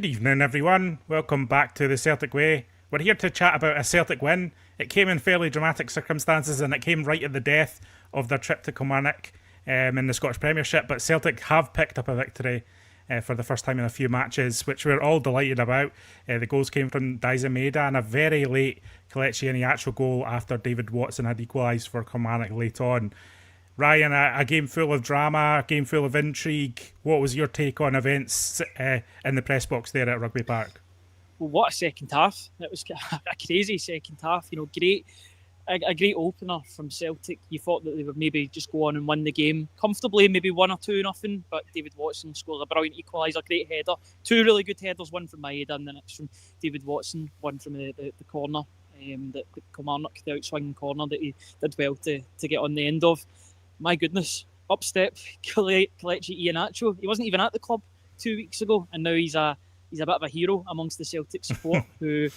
Good evening, everyone. Welcome back to the Celtic Way. We're here to chat about a Celtic win. It came in fairly dramatic circumstances and it came right at the death of their trip to Kilmarnock in the Scottish Premiership. But Celtic have picked up a victory for the first time in a few matches, which we're all delighted about. The goals came from Maida and a very late Iheanacho goal after David Watson had equalised for Kilmarnock late on. Ryan, a game full of drama, a game full of intrigue. What was your take on events in the press box there at Rugby Park? Well, what a second half. It was a crazy second half. You know, a great opener from Celtic. You thought that they would maybe just go on and win the game comfortably, maybe 1 or 2-0, but David Watson scored a brilliant equaliser, great header. 2 really good headers, one from Maida and the next from David Watson, one from the corner, the Kilmarnock, the outswinging corner that he did well to get on the end of. My goodness, up step Kelechi Iheanacho. He wasn't even at the club 2 weeks ago, and now he's a bit of a hero amongst the Celtic support who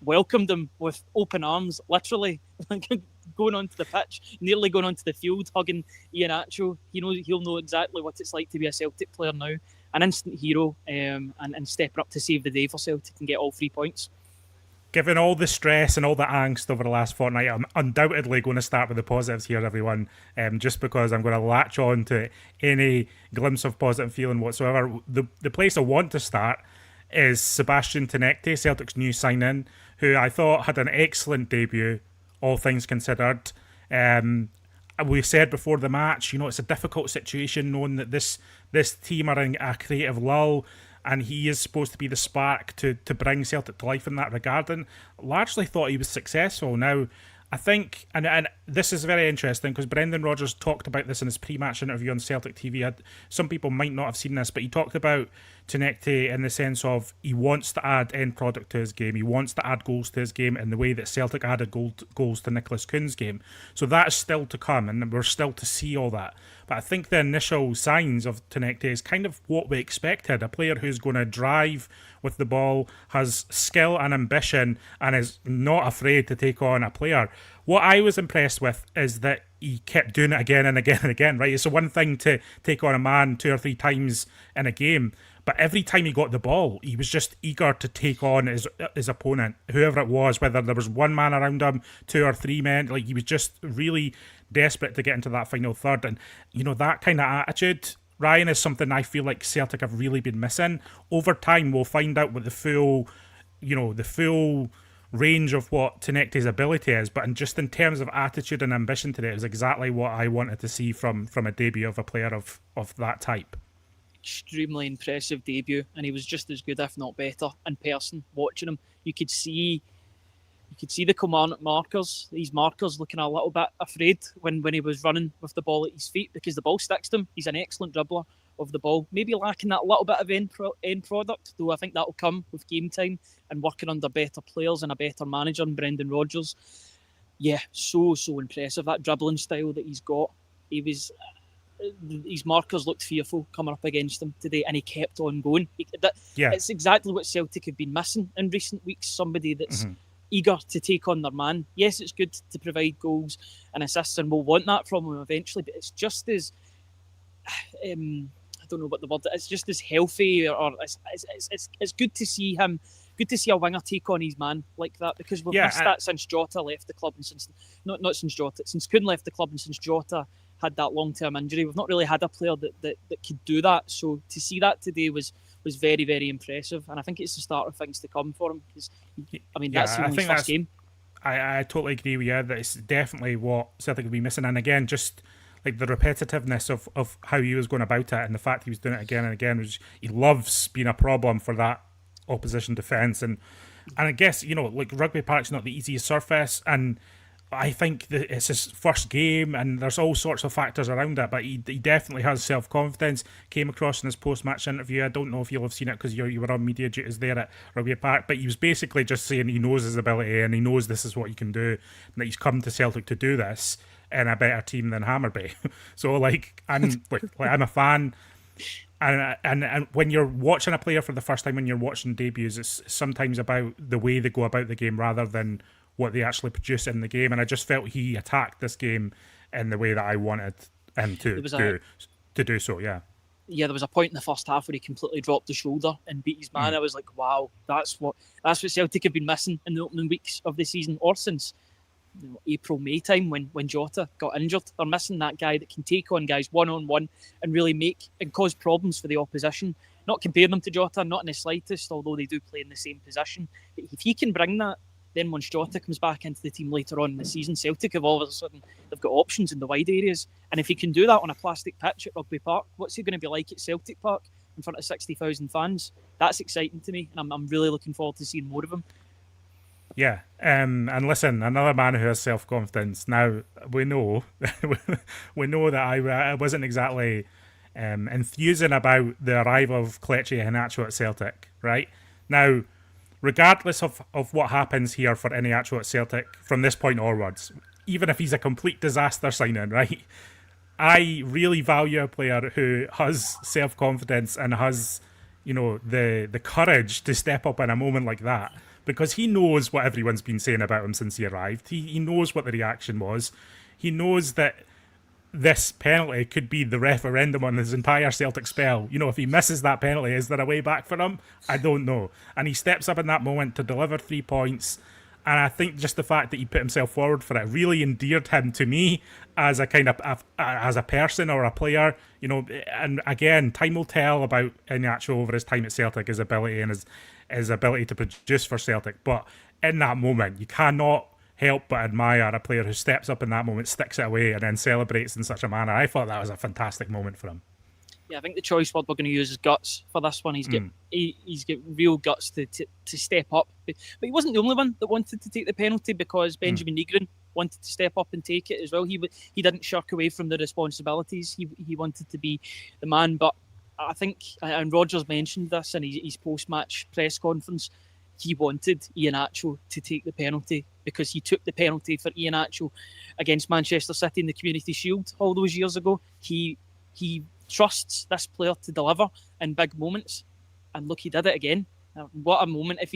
welcomed him with open arms, literally going onto the pitch, nearly going onto the field, hugging Iheanacho. He'll know exactly what it's like to be a Celtic player now. An instant hero, and stepping up to save the day for Celtic and get all 3 points. Given all the stress and all the angst over the last fortnight, I'm undoubtedly going to start with the positives here, everyone, just because I'm going to latch on to any glimpse of positive feeling whatsoever. The place I want to start is Sebastian Taneki, Celtic's new sign-in, who I thought had an excellent debut, all things considered. We said before the match, it's a difficult situation knowing that this team are in a creative lull, and he is supposed to be the spark to bring Celtic to life in that regard, and largely thought he was successful. Now, I think, and this is very interesting because Brendan Rodgers talked about this in his pre-match interview on Celtic TV. Some people might not have seen this, but he talked about Taneki in the sense of he wants to add end product to his game. He wants to add goals to his game in the way that Celtic added goals to Nicholas Kuhn's game. So that is still to come, and we're still to see all that. But I think the initial signs of Taneki is kind of what we expected. A player who's going to drive with the ball, has skill and ambition, and is not afraid to take on a player. What I was impressed with is that he kept doing it again and again and again, right? It's one thing to take on a man 2 or 3 times in a game, but every time he got the ball, he was just eager to take on his opponent, whoever it was, whether there was one man around him, 2 or 3 men. Like, he was just really desperate to get into that final third. And, that kind of attitude, Ryan, is something I feel like Celtic have really been missing. Over time, we'll find out what the full range of what Taneki's ability is, but just in terms of attitude and ambition today, it was exactly what I wanted to see from a debut of a player of that type. Extremely impressive debut, and he was just as good, if not better, in person. Watching him, you could see the Kilmarnock markers, these markers looking a little bit afraid when he was running with the ball at his feet, because the ball sticks to him. He's an excellent dribbler of the ball, maybe lacking that little bit of end product, though I think that'll come with game time and working under better players and a better manager in Brendan Rodgers. Yeah, so impressive, that dribbling style that he's got. His markers looked fearful coming up against him today, and he kept on going. It's exactly what Celtic have been missing in recent weeks, somebody that's eager to take on their man. Yes, it's good to provide goals and assists, and we'll want that from him eventually, but it's just as I don't know what the word is. It's just as healthy, or it's good to see him. Good to see a winger take on his man like that, because we've missed that since Jota left the club, and since Kuhn left the club, and since Jota had that long-term injury. We've not really had a player that could do that. So to see that today was very, very impressive, and I think it's the start of things to come for him. Because that's the only first game. I totally agree with you that it's definitely what Celtic would be missing, and again, just like the repetitiveness of how he was going about it, and the fact he was doing it again and again, he loves being a problem for that opposition defence, and I guess like Rugby Park's not the easiest surface, and I think that it's his first game, and there's all sorts of factors around it, but he definitely has self-confidence. Came across in his post-match interview. I don't know if you'll have seen it because you were on media duties there at Rugby Park, but he was basically just saying he knows his ability and he knows this is what he can do, and that he's come to Celtic to do this in a better team than Hammarby. So I'm a fan. And when you're watching a player for the first time, when you're watching debuts, it's sometimes about the way they go about the game rather than what they actually produce in the game. And I just felt he attacked this game in the way that I wanted him to do so, yeah. there was a point in the first half where he completely dropped the shoulder and beat his man. I was like, wow, that's what Celtic have been missing in the opening weeks of the season, or since April, May time when Jota got injured. They're missing that guy that can take on guys one-on-one and really make and cause problems for the opposition. Not comparing them to Jota, not in the slightest, although they do play in the same position. But if he can bring that, then once Jota comes back into the team later on in the season, Celtic have all of a sudden, they've got options in the wide areas. And if he can do that on a plastic pitch at Rugby Park, what's he going to be like at Celtic Park in front of 60,000 fans? That's exciting to me, and I'm really looking forward to seeing more of him. Yeah, and listen, another man who has self-confidence. Now, we know that I wasn't exactly enthusing about the arrival of Iheanacho at Celtic, right? Now, regardless of what happens here for Iheanacho at Celtic from this point onwards, even if he's a complete disaster signing, right? I really value a player who has self-confidence and has, the courage to step up in a moment like that. Because he knows what everyone's been saying about him since he arrived. He knows what the reaction was. He knows that this penalty could be the referendum on his entire Celtic spell. If he misses that penalty, is there a way back for him? I don't know. And he steps up in that moment to deliver 3 points. And I think just the fact that he put himself forward for it really endeared him to me as a kind of as a person or a player. And again, time will tell about Iheanacho over his time at Celtic, his ability and his ability to produce for Celtic. But in that moment, you cannot help but admire a player who steps up in that moment, sticks it away, and then celebrates in such a manner. I thought that was a fantastic moment for him. Yeah, I think the choice word we're going to use is guts for this one. He's got real guts to step up. But he wasn't the only one that wanted to take the penalty, because Benjamin Negrin wanted to step up and take it as well. He didn't shirk away from the responsibilities. He wanted to be the man. But I think, and Rodgers mentioned this in his post-match press conference, he wanted Iheanacho to take the penalty because he took the penalty for Iheanacho against Manchester City in the Community Shield all those years ago. He trusts this player to deliver in big moments, and look, he did it again. What a moment! If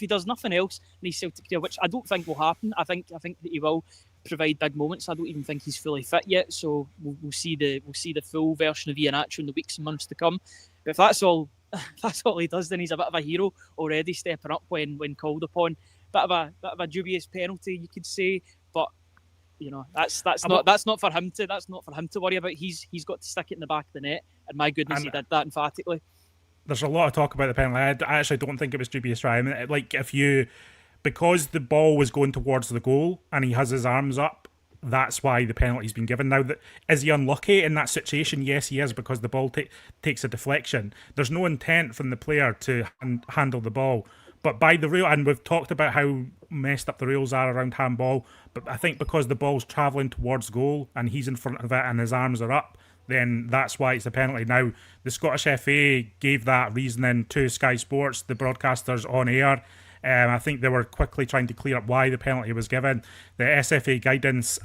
he does nothing else in his Celtic career, which I don't think will happen, I think that he will provide big moments. I don't even think he's fully fit yet, so we'll see the full version of Iheanacho in the weeks and months to come. But if that's all he does, then he's a bit of a hero already, stepping up when called upon. Bit of a dubious penalty, you could say, but that's not for him to worry about. He's got to stick it in the back of the net, and my goodness, he did that emphatically. There's a lot of talk about the penalty. I actually don't think it was dubious, right? I mean, because the ball was going towards the goal and he has his arms up, that's why the penalty's been given. Now, is he unlucky in that situation? Yes, he is, because the ball takes a deflection. There's no intent from the player to handle the ball. But by the rule, and we've talked about how messed up the rules are around handball, but I think because the ball's travelling towards goal and he's in front of it and his arms are up, then that's why it's a penalty. Now, the Scottish FA gave that reasoning to Sky Sports, the broadcasters on air. I think they were quickly trying to clear up why the penalty was given. The SFA guidance,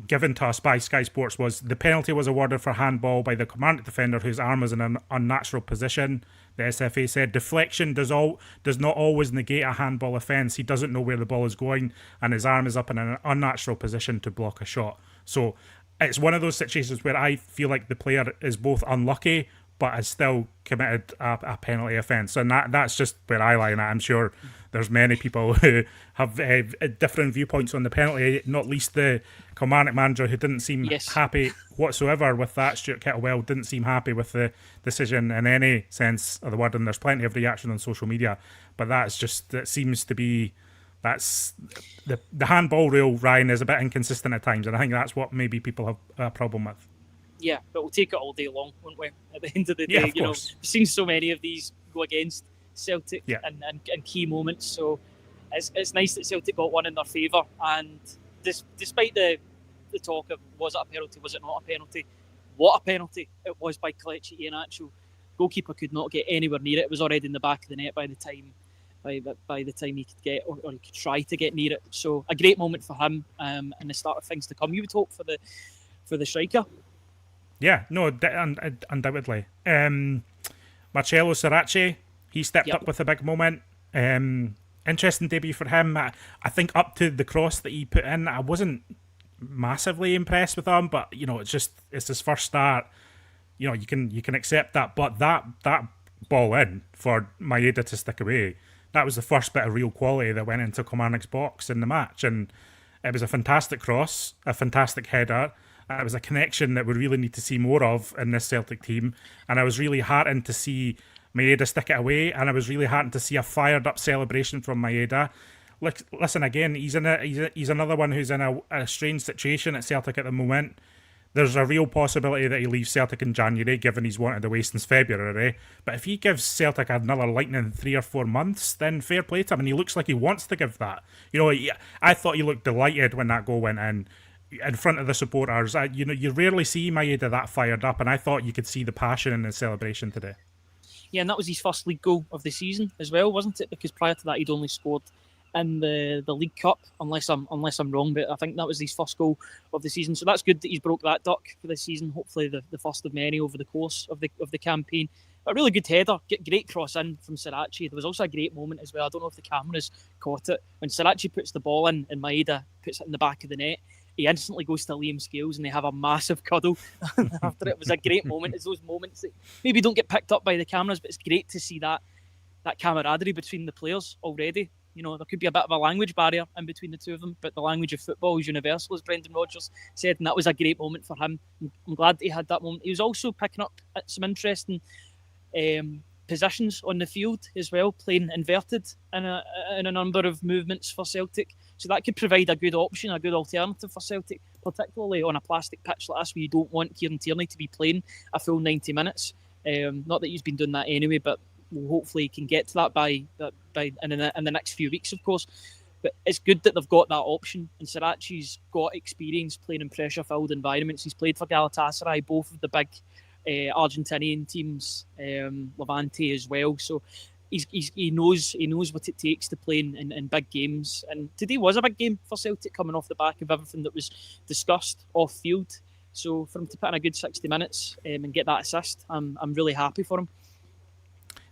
given to us by Sky Sports, was the penalty was awarded for handball by the Kilmarnock defender whose arm was in an unnatural position. The SFA said deflection does not always negate a handball offence. He doesn't know where the ball is going and his arm is up in an unnatural position to block a shot. So it's one of those situations where I feel like the player is both unlucky but has still committed a penalty offence. And that's just where I lie in it. I'm sure there's many people who have different viewpoints on the penalty, not least the Kilmarnock manager, who didn't seem happy whatsoever with that. Stuart Kettlewell didn't seem happy with the decision in any sense of the word, and there's plenty of reaction on social media. But that seems to be... That's the handball rule, Ryan, is a bit inconsistent at times, and I think that's what maybe people have a problem with. Yeah, but we'll take it all day long, won't we? At the end of the day, we've seen so many of these go against Celtic and key moments. So it's nice that Celtic got one in their favour. And despite the talk of was it a penalty, was it not a penalty? What a penalty it was by Iheanacho. Goalkeeper could not get anywhere near it. It was already in the back of the net by the time he could get or he could try to get near it. So a great moment for him and the start of things to come. You would hope for the striker. Yeah, no, undoubtedly. Marcelo Sarace, he stepped up with a big moment. Interesting debut for him. I think up to the cross that he put in, I wasn't massively impressed with him, but it's his first start. You can accept that, but that ball in for Maida to stick away, that was the first bit of real quality that went into Kilmarnock's box in the match, and it was a fantastic cross, a fantastic header. It was a connection that we really need to see more of in this Celtic team, and I was really heartened to see Maeda stick it away, and I was really heartened to see a fired up celebration from Maeda. Listen, again, he's another one who's in a strange situation at Celtic at the moment. There's a real possibility that he leaves Celtic in January, given he's wanted away since February. But if he gives Celtic another lightning 3 or 4 months, then fair play to him, and he looks like he wants to give that. I thought he looked delighted when that goal went in front of the supporters. You rarely see Maeda that fired up, and I thought you could see the passion in his celebration today. Yeah, and that was his first league goal of the season as well, wasn't it? Because prior to that, he'd only scored in the League Cup, unless I'm wrong, but I think that was his first goal of the season. So that's good that he's broke that duck for this season. Hopefully the first of many over the course of the campaign. A really good header, great cross in from Sirachi. There was also a great moment as well. I don't know if the cameras caught it when Sirachi puts the ball in and Maida puts it in the back of the net. He instantly goes to Liam Scales and they have a massive cuddle after it. It was a great moment. It's those moments that maybe don't get picked up by the cameras, but it's great to see that camaraderie between the players already. There could be a bit of a language barrier in between the two of them, but the language of football is universal, as Brendan Rodgers said, and that was a great moment for him. I'm glad that he had that moment. He was also picking up at some interesting positions on the field as well, playing inverted in a number of movements for Celtic. So that could provide a good option, a good alternative for Celtic, particularly on a plastic pitch like this where you don't want Kieran Tierney to be playing a full 90 minutes. Not that he's been doing that anyway, but hopefully he can get to that by in the next few weeks, of course. But it's good that they've got that option, and Sirachi's got experience playing in pressure-filled environments. He's played for Galatasaray, both of the big Argentinian teams, Levante as well. So he knows what it takes to play in big games. And today was a big game for Celtic, coming off the back of everything that was discussed off field. So for him to put in a good 60 minutes and get that assist, I'm really happy for him.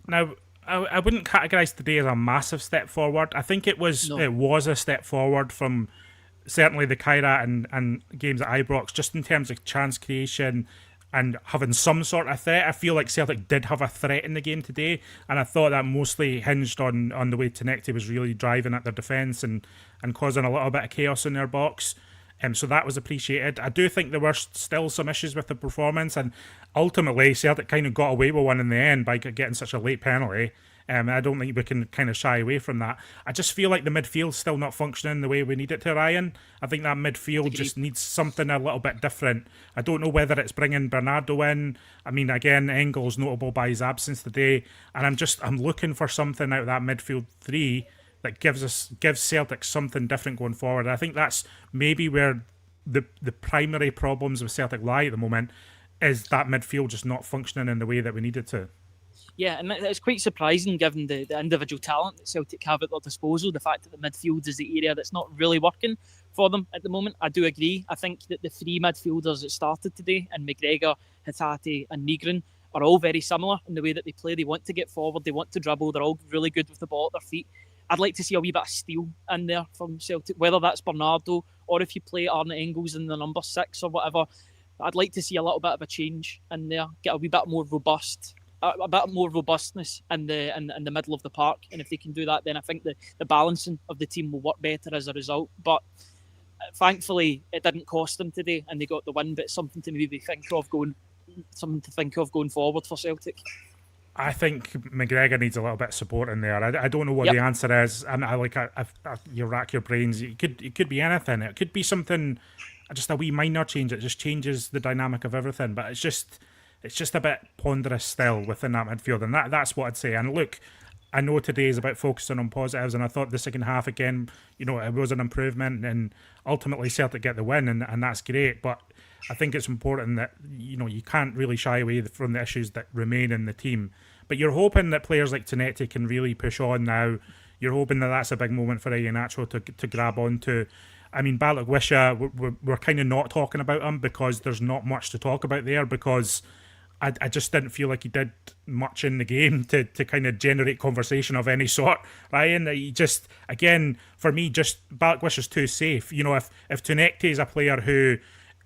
Now, I wouldn't categorise today as a massive step forward. I think it was a step forward from certainly the Kyra and games at Ibrox, just in terms of chance creation and having some sort of threat. I feel like Celtic did have a threat in the game today, and I thought that mostly hinged on the way Taneki was really driving at their defence and causing a little bit of chaos in their box. So that was appreciated. I do think there were still some issues with the performance, and ultimately Celtic kind of got away with one in the end by getting such a late penalty. I don't think we can kind of shy away from that. I just feel like the midfield's still not functioning the way we need it to, Ryan. I think that midfield just needs something a little bit different. I don't know whether it's bringing Bernardo in. I mean, again, Engels notable by his absence today, and I'm looking for something out of that midfield three that gives Celtic something different going forward. I think that's maybe where the primary problems with Celtic lie at the moment, is that midfield just not functioning in the way that we need it to. Yeah, and it's quite surprising given the individual talent that Celtic have at their disposal, the fact that the midfield is the area that's not really working for them at the moment. I do agree. I think that the three midfielders that started today, and McGregor, Hatate and Nygren, are all very similar in the way that they play. They want to get forward, they want to dribble, they're all really good with the ball at their feet. I'd like to see a wee bit of steel in there from Celtic, whether that's Bernardo or if you play Arne Engels in the number 6 or whatever. I'd like to see a little bit of a change in there, get a wee bit more robustness in the middle of the park. And if they can do that, then I think the balancing of the team will work better as a result. But thankfully, it didn't cost them today, and they got the win. But it's something to maybe think of going forward for Celtic. I think McGregor needs a little bit of support in there. I don't know what the answer is, and you rack your brains. It could be anything. It could be something, just a wee minor change. It just changes the dynamic of everything. But it's just a bit ponderous still within that midfield, and that's what I'd say. And look, I know today is about focusing on positives, and I thought the second half again, it was an improvement, and ultimately Celtic get the win, and that's great. But I think it's important that you can't really shy away from the issues that remain in the team. But you're hoping that players like Taneki can really push on now. You're hoping that that's a big moment for Iheanacho to grab onto. I mean, Balquisha, we're kind of not talking about him because there's not much to talk about there, because I just didn't feel like he did much in the game to kind of generate conversation of any sort. Ryan, he just, again, for me, just Balquisha is too safe. You know, if Taneki is a player who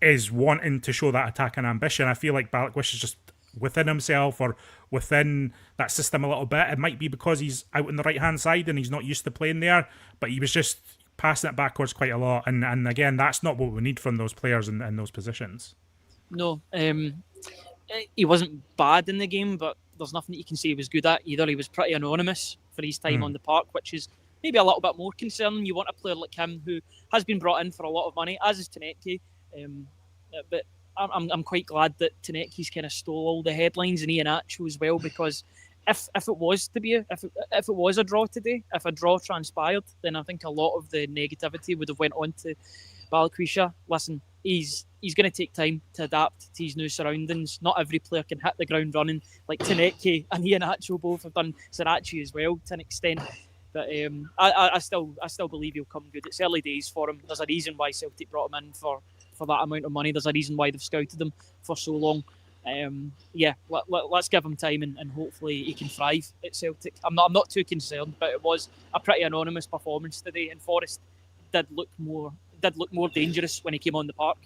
is wanting to show that attack and ambition, I feel like Balquisha is just within himself or within that system a little bit. It might be because he's out on the right hand side and he's not used to playing there, but he was just passing it backwards quite a lot. And again, that's not what we need from those players in those positions. No, he wasn't bad in the game, but there's nothing that you can say he was good at either. He was pretty anonymous for his time on the park, which is maybe a little bit more concerning. You want a player like him who has been brought in for a lot of money, as is Taneki. But I'm quite glad that Taneki's kind of stole all the headlines and Iheanacho as well, because if it was to be if it was a draw today, if a draw transpired, then I think a lot of the negativity would have went on to Balquisha. Listen, he's going to take time to adapt to his new surroundings. Not every player can hit the ground running like Taneki and Iheanacho both have done. Sriracha as well to an extent. But I still believe he'll come good. It's early days for him. There's a reason why Celtic brought him in for that amount of money. There's a reason why they've scouted him for so long. Let's give him time and hopefully he can thrive at Celtic. I'm not too concerned, but it was a pretty anonymous performance today, and Forrest did look more dangerous when he came on the park.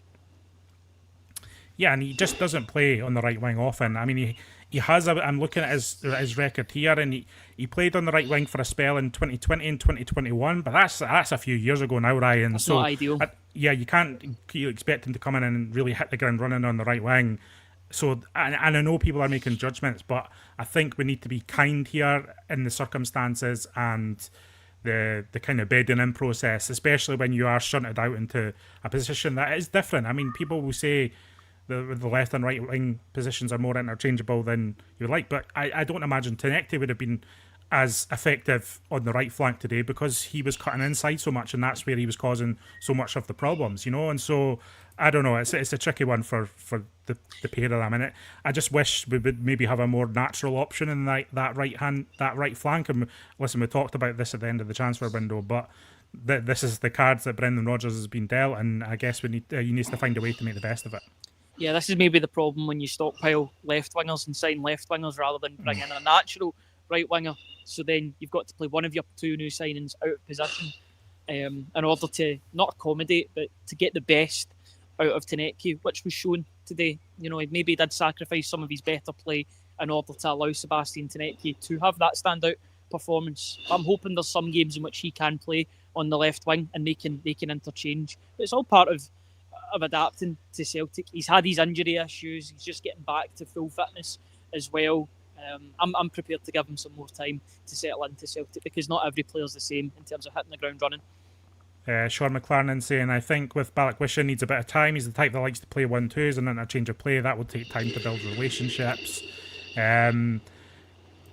Yeah, and he just doesn't play on the right wing often. I mean, he has. I'm looking at his record here, and he played on the right wing for a spell in 2020 and 2021, but that's a few years ago now, Ryan. That's not ideal. You can't expect him to come in and really hit the ground running on the right wing. So, and I know people are making judgments, but I think we need to be kind here in the circumstances and the kind of bedding in process, especially when you are shunted out into a position that is different. I mean, people will say the left and right wing positions are more interchangeable than you like, but I don't imagine Taneki would have been as effective on the right flank today because he was cutting inside so much, and that's where he was causing so much of the problems, you know. And so I don't know, it's a tricky one for the pair of them. And I just wish we would maybe have a more natural option in that right flank. And listen, we talked about this at the end of the transfer window, but this is the cards that Brendan Rodgers has been dealt, and I guess he needs to find a way to make the best of it. Yeah, this is maybe the problem when you stockpile left wingers and sign left wingers rather than bring in a natural right winger. So then you've got to play one of your two new signings out of position in order to not accommodate, but to get the best out of Taneki, which was shown today. You know, he maybe did sacrifice some of his better play in order to allow Sebastian Taneki to have that standout performance. I'm hoping there's some games in which he can play on the left wing and they can interchange. But it's all part of adapting to Celtic. He's had his injury issues. He's just getting back to full fitness as well. I'm prepared to give him some more time to settle into Celtic because not every player's the same in terms of hitting the ground running. Sean McLaren saying, I think with Balquisha needs a bit of time. He's the type that likes to play 1-2s and interchange of play. That will take time to build relationships.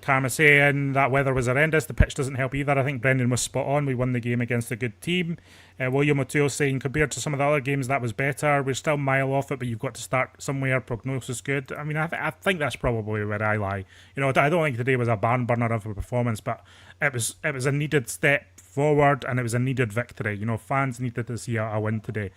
Karma saying that weather was horrendous. The pitch doesn't help either. I think Brendan was spot on. We won the game against a good team. William O'Toole saying, compared to some of the other games, that was better. We're still a mile off it, but you've got to start somewhere. Prognosis good. I mean, I think that's probably where I lie. You know, I don't think today was a barn burner of a performance, but it was a needed step forward and it was a needed victory. You know, fans needed to see a win today.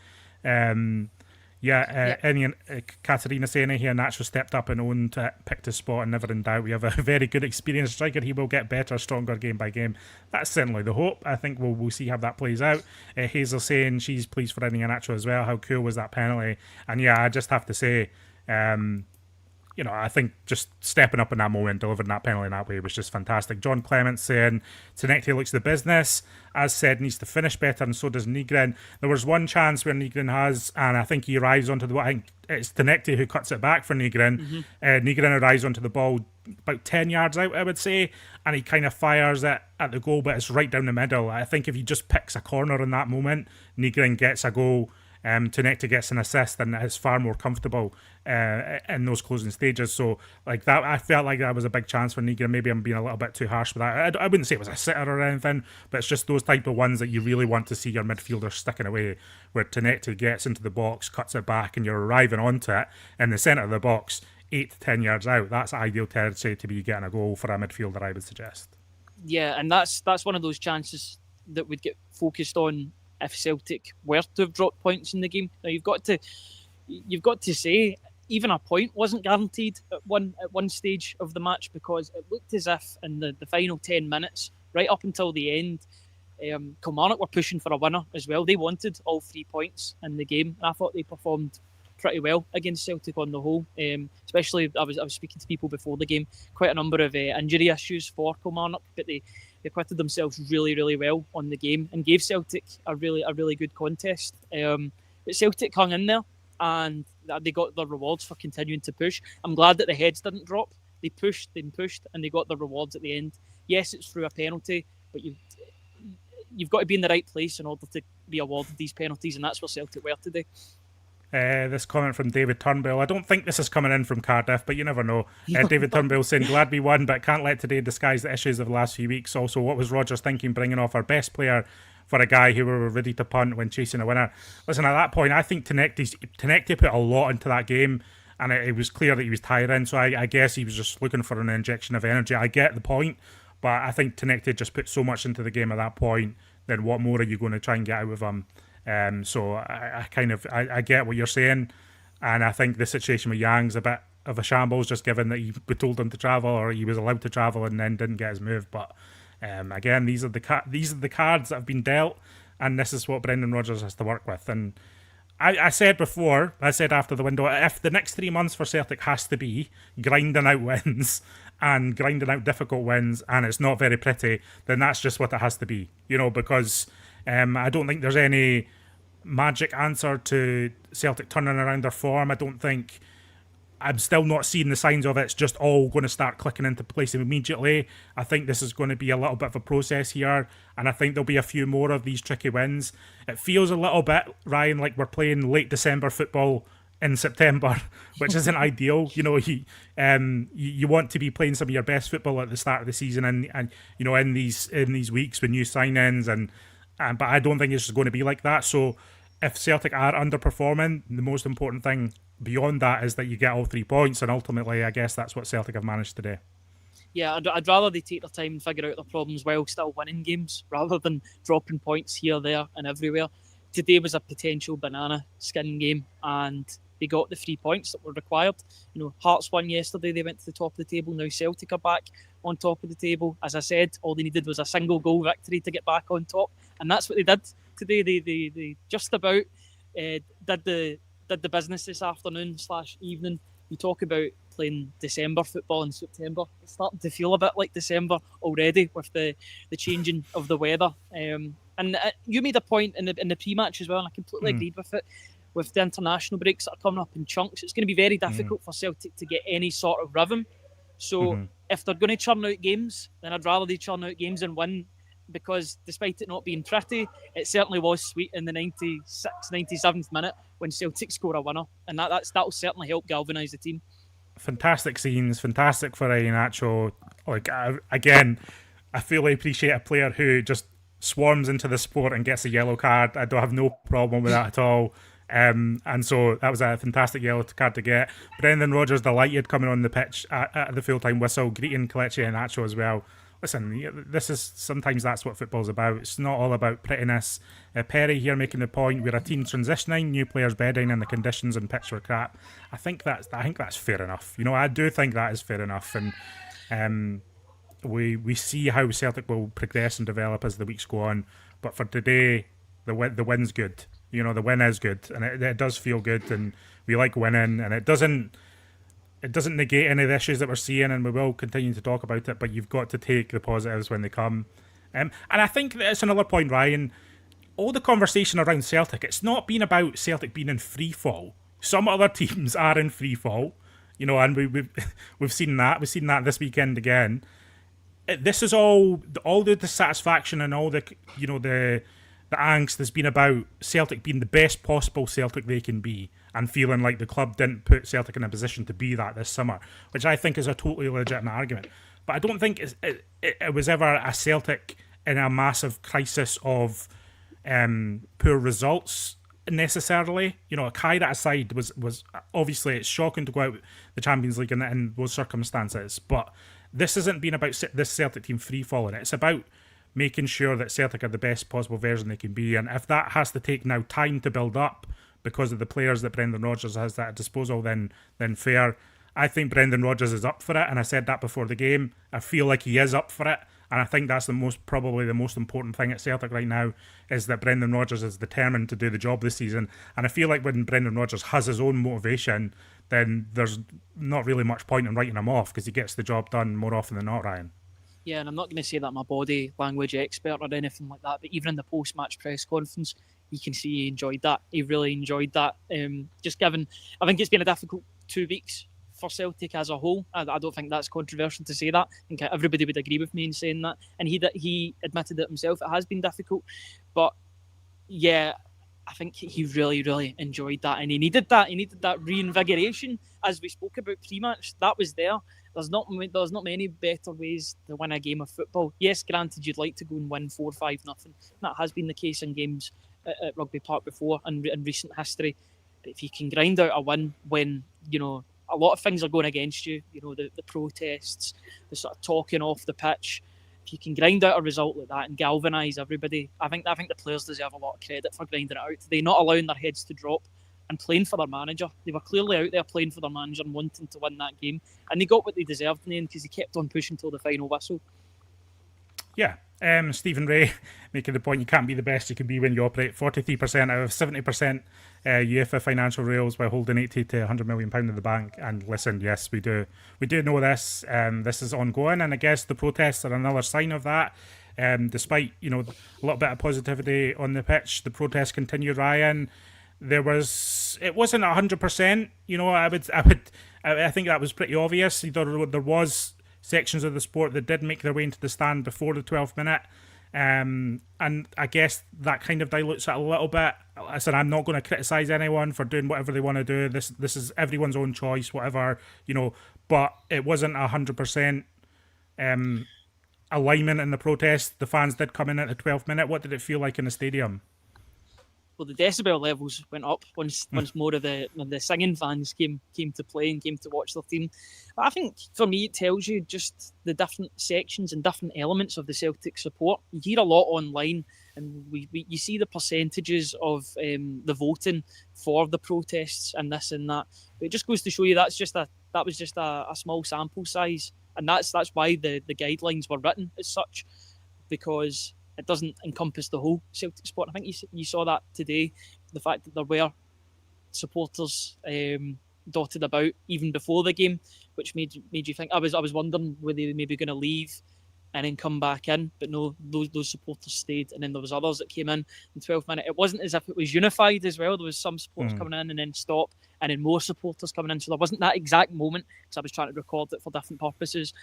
Katarina saying Iheanacho stepped up and owned it, picked his spot, and never in doubt. We have a very good experienced striker. He will get better, stronger game by game. That's certainly the hope. I think we'll see how that plays out. Hazel saying she's pleased for Iheanacho as well. How cool was that penalty? And yeah, I just have to say, I think just stepping up in that moment, delivering that penalty in that way was just fantastic. John Clements saying Taneki looks the business. As said, needs to finish better, and so does Nygren. There was one chance where Nygren has, and I think he arrives onto the. I think it's Taneki who cuts it back for Nygren. Mm-hmm. Nygren arrives onto the ball about 10 yards out, I would say, and he kind of fires it at the goal, but it's right down the middle. I think if he just picks a corner in that moment, Nygren gets a goal. Taneki gets an assist and is far more comfortable in those closing stages. So, like that, I felt like that was a big chance for Nygren. Maybe I'm being a little bit too harsh with that. I wouldn't say it was a sitter or anything, but it's just those type of ones that you really want to see your midfielder sticking away, where Taneki gets into the box, cuts it back, and you're arriving onto it in the centre of the box, 8 to 10 yards out. That's ideal territory to be getting a goal for a midfielder, I would suggest. Yeah, and that's one of those chances that would get focused on if Celtic were to have dropped points in the game. Now you've got to say even a point wasn't guaranteed at one stage of the match, because it looked as if in the final 10 minutes, right up until the end, Kilmarnock were pushing for a winner as well. They wanted all 3 points in the game. I thought they performed pretty well against Celtic on the whole. Especially, I was speaking to people before the game. Quite a number of injury issues for Kilmarnock, but they acquitted themselves really, really well on the game and gave Celtic a really good contest. But Celtic hung in there, and they got their rewards for continuing to push. I'm glad that the heads didn't drop. They pushed, and they got their rewards at the end. Yes, it's through a penalty, but you've got to be in the right place in order to be awarded these penalties, and that's what Celtic were today. This comment from David Turnbull. I don't think this is coming in from Cardiff, but you never know. David Turnbull saying, glad we won, but can't let today disguise the issues of the last few weeks. Also, what was Rodgers thinking bringing off our best player for a guy who we were ready to punt when chasing a winner? Listen, at that point, I think Taneki put a lot into that game, and it was clear that he was tiring, so I guess he was just looking for an injection of energy. I get the point, but I think Taneki just put so much into the game at that point, then what more are you going to try and get out of him? So I get what you're saying, and I think the situation with Yang's a bit of a shambles, just given that we told him to travel, or he was allowed to travel and then didn't get his move. But again, these are the cards that have been dealt, and this is what Brendan Rodgers has to work with. And I said after the window, if the next 3 months for Celtic has to be grinding out wins and grinding out difficult wins, and it's not very pretty, then that's just what it has to be, because I don't think there's any magic answer to Celtic turning around their form. I'm still not seeing the signs of it. It's just all going to start clicking into place immediately. I think this is going to be a little bit of a process here, and I think there'll be a few more of these tricky wins. It feels a little bit, Ryan, like we're playing late December football in September, which isn't ideal. You want to be playing some of your best football at the start of the season, and in these weeks with new signings but I don't think it's going to be like that. So if Celtic are underperforming, the most important thing beyond that is that you get all 3 points, and ultimately I guess that's what Celtic have managed today. Yeah, I'd rather they take their time and figure out their problems while still winning games, rather than dropping points here, there and everywhere. Today was a potential banana skin game, and they got the 3 points that were required. Hearts won yesterday, they went to the top of the table. Now Celtic are back on top of the table. As I said, all they needed was a single goal victory to get back on top, and that's what they did today. They just about did the business this afternoon / evening. You talk about playing December football in September. It's starting to feel a bit like December already with the changing of the weather. And you made a point in the pre-match as well, and I completely agreed with it. With the international breaks that are coming up in chunks, it's going to be very difficult for Celtic to get any sort of rhythm. So if they're going to churn out games, then I'd rather they churn out games and win, because despite it not being pretty, it certainly was sweet in the 96th, 97th minute when Celtic score a winner, and that'll certainly help galvanise the team. Fantastic scenes, fantastic for Iheanacho. Again, I fully appreciate a player who just swarms into the sport and gets a yellow card. I don't have no problem with that at all. And so that was a fantastic yellow card to get. Brendan Rodgers delighted coming on the pitch at the full-time whistle, greeting Kelechi Iheanacho as well. Listen, sometimes that's what football's about. It's not all about prettiness. Perry here making the point, we're a team transitioning, new players bedding, and the conditions and pitch were crap. I think that's fair enough. I do think that is fair enough, and we see how Celtic will progress and develop as the weeks go on. But for today, the win's good. The win is good, and it does feel good, and we like winning, and it doesn't negate any of the issues that we're seeing, and we will continue to talk about it, but you've got to take the positives when they come. And I think that's another point, Ryan. All the conversation around Celtic, it's not been about Celtic being in free fall. Some other teams are in free fall, and we've seen that. We've seen that this weekend again. This is all the dissatisfaction and all the angst has been about Celtic being the best possible Celtic they can be, and feeling like the club didn't put Celtic in a position to be that this summer, which I think is a totally legitimate argument. But I don't think it was ever a Celtic in a massive crisis of poor results necessarily. Kyra aside, was obviously it's shocking to go out the Champions League in those circumstances, but this hasn't been about this Celtic team free falling. It's about making sure that Celtic are the best possible version they can be, and if that has to take now time to build up because of the players that Brendan Rodgers has at disposal, then fair. I think Brendan Rodgers is up for it, and I said that before the game. I feel like he is up for it, and I think that's probably the most important thing at Celtic right now, is that Brendan Rodgers is determined to do the job this season. And I feel like when Brendan Rodgers has his own motivation, then there's not really much point in writing him off, because he gets the job done more often than not, Ryan. Yeah, and I'm not going to say that I'm a body language expert or anything like that, but even in the post-match press conference, you can see he enjoyed that. He really enjoyed that. Just given, I think it's been a difficult 2 weeks for Celtic as a whole. I don't think that's controversial to say that. I think everybody would agree with me in saying that. And he admitted it himself. It has been difficult. But yeah, I think he really, really enjoyed that. And he needed that. He needed that reinvigoration, as we spoke about pre-match. That was there. There's not many better ways to win a game of football. Yes, granted, you'd like to go and win 4-5-0. That has been the case in games at Rugby Park before in recent history. But if you can grind out a win when, a lot of things are going against you, the protests, the sort of talking off the pitch. If you can grind out a result like that and galvanise everybody, I think the players deserve a lot of credit for grinding it out today, not allowing their heads to drop and playing for their manager. They were clearly out there playing for their manager and wanting to win that game, and they got what they deserved in the end, because he kept on pushing till the final whistle. Yeah. Stephen Ray making the point, you can't be the best you can be when you operate 43% out of 70% UEFA financial rails while holding 80 to 100 million pound in the bank. And listen, yes, we do know this. This is ongoing, and I guess the protests are another sign of that. Despite a little bit of positivity on the pitch, the protests continued. Ryan, it wasn't 100%. I think that was pretty obvious. There was sections of the sport that did make their way into the stand before the 12th minute. And I guess that kind of dilutes it a little bit. I said, I'm not going to criticise anyone for doing whatever they want to do. This is everyone's own choice, whatever, but it wasn't 100% alignment in the protest. The fans did come in at the 12th minute. What did it feel like in the stadium? Well, the decibel levels went up once more of the singing fans came to play and came to watch their team. But I think for me, it tells you just the different sections and different elements of the Celtic support. You hear a lot online, and you see the percentages of the voting for the protests and this and that. But it just goes to show you that was just a small sample size, and that's why the guidelines were written as such, because it doesn't encompass the whole Celtic sport. I think you saw that today, the fact that there were supporters dotted about even before the game, which made you think. I was wondering were they maybe going to leave and then come back in, but no, those supporters stayed, and then there was others that came in 12th minute. It wasn't as if it was unified as well. There was some supporters coming in and then stop, and then more supporters coming in. So there wasn't that exact moment, because I was trying to record it for different purposes.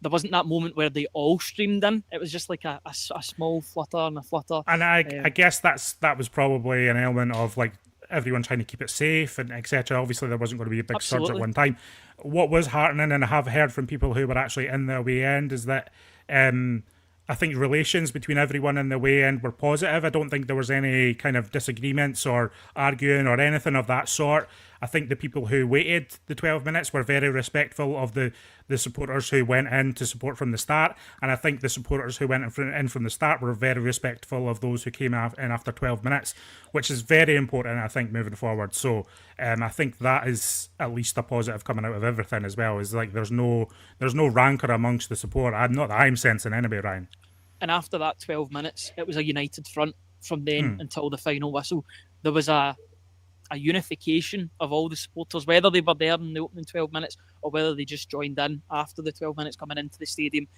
There wasn't that moment where they all streamed in. It was just like a small flutter and a flutter. And I guess that was probably an element of like everyone trying to keep it safe and etc. Obviously, there wasn't going to be a big surge at one time. What was heartening, and I have heard from people who were actually in the away end, is that I think relations between everyone in the away end were positive. I don't think there was any kind of disagreements or arguing or anything of that sort. I think the people who waited the 12 minutes were very respectful of the supporters who went in to support from the start. And I think the supporters who went in from the start were very respectful of those who came in after 12 minutes, which is very important, I think, moving forward. So I think that is at least a positive coming out of everything as well. Is like there's no rancour amongst the support. Not that I'm sensing anyway, Ryan. And after that 12 minutes, it was a united front from then until the final whistle. There was a unification of all the supporters, whether they were there in the opening 12 minutes or whether they just joined in after the 12 minutes coming into the stadium.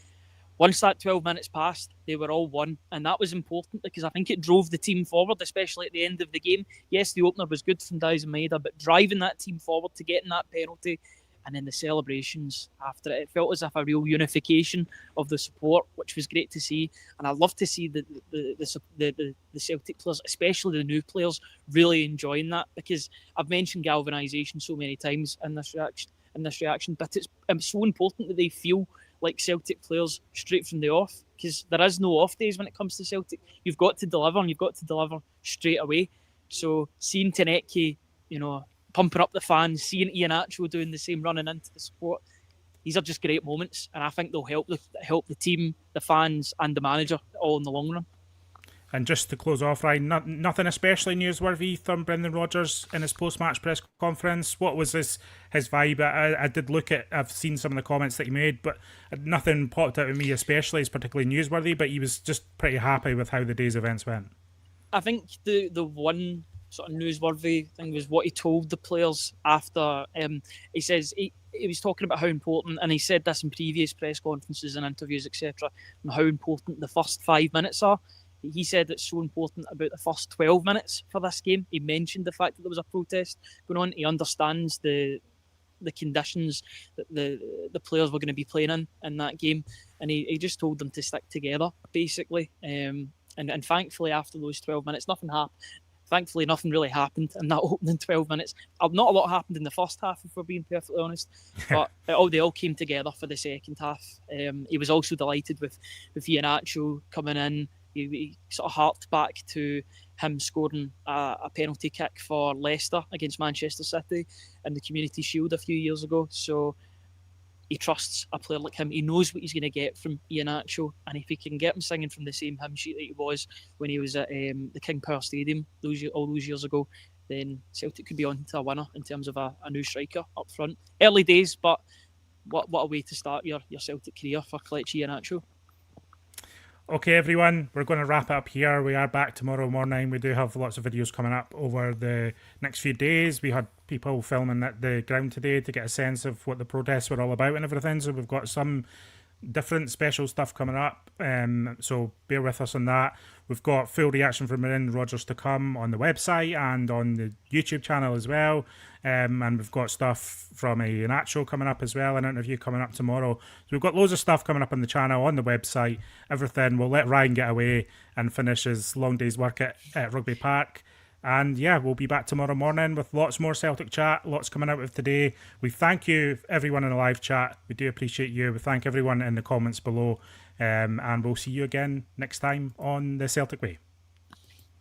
Once that 12 minutes passed, they were all one, and that was important because I think it drove the team forward, especially at the end of the game. Yes, the opener was good from Bhoys and Maida, but driving that team forward to getting that penalty and then the celebrations after it felt as if a real unification of the support, which was great to see. And I love to see the Celtic players, especially the new players, really enjoying that, because I've mentioned galvanisation so many times in this reaction, but it's so important that they feel like Celtic players straight from the off, because there is no off days when it comes to Celtic. You've got to deliver, and you've got to deliver straight away. So seeing Taneki, pumping up the fans, seeing Iheanacho doing the same, running into the support, these are just great moments, and I think they'll help the team, the fans, and the manager all in the long run. And just to close off, Ryan, nothing especially newsworthy from Brendan Rodgers in his post-match press conference. What was his vibe? I did look at, I've seen some of the comments that he made, but nothing popped out of me especially as particularly newsworthy, but he was just pretty happy with how the day's events went. I think the one sort of newsworthy thing was what he told the players after. He says he was talking about how important, and he said this in previous press conferences and interviews, etc., and how important the first 5 minutes are. He said it's so important about the first 12 minutes for this game. He mentioned the fact that there was a protest going on. He understands the conditions that the players were going to be playing in that game, and he just told them to stick together, basically. And thankfully, after those 12 minutes, nothing happened. Thankfully, nothing really happened in that opening 12 minutes. Not a lot happened in the first half, if we're being perfectly honest. But they all came together for the second half. He was also delighted with Iheanacho coming in. He sort of harked back to him scoring a penalty kick for Leicester against Manchester City in the Community Shield a few years ago. So he trusts a player like him. He knows what he's going to get from Iheanacho, and if he can get him singing from the same hymn sheet that he was when he was at the King Power Stadium all those years ago, then Celtic could be on to a winner in terms of a new striker up front. Early days, but what a way to start your Celtic career for Kelechi Iheanacho. Okay, everyone, we're going to wrap it up here. We are back tomorrow morning. We do have lots of videos coming up over the next few days. We had people filming at the ground today to get a sense of what the protests were all about and everything. So we've got some different special stuff coming up. So bear with us on that. We've got full reaction from Brendan Rodgers to come on the website and on the YouTube channel as well. And we've got stuff from Iheanacho coming up as well, an interview coming up tomorrow. So we've got loads of stuff coming up on the channel, on the website, everything. We'll let Ryan get away and finish his long day's work at Rugby Park. And yeah, we'll be back tomorrow morning with lots more Celtic chat, lots coming out of today. We thank you, everyone in the live chat. We do appreciate you. We thank everyone in the comments below. And we'll see you again next time on the Celtic Way.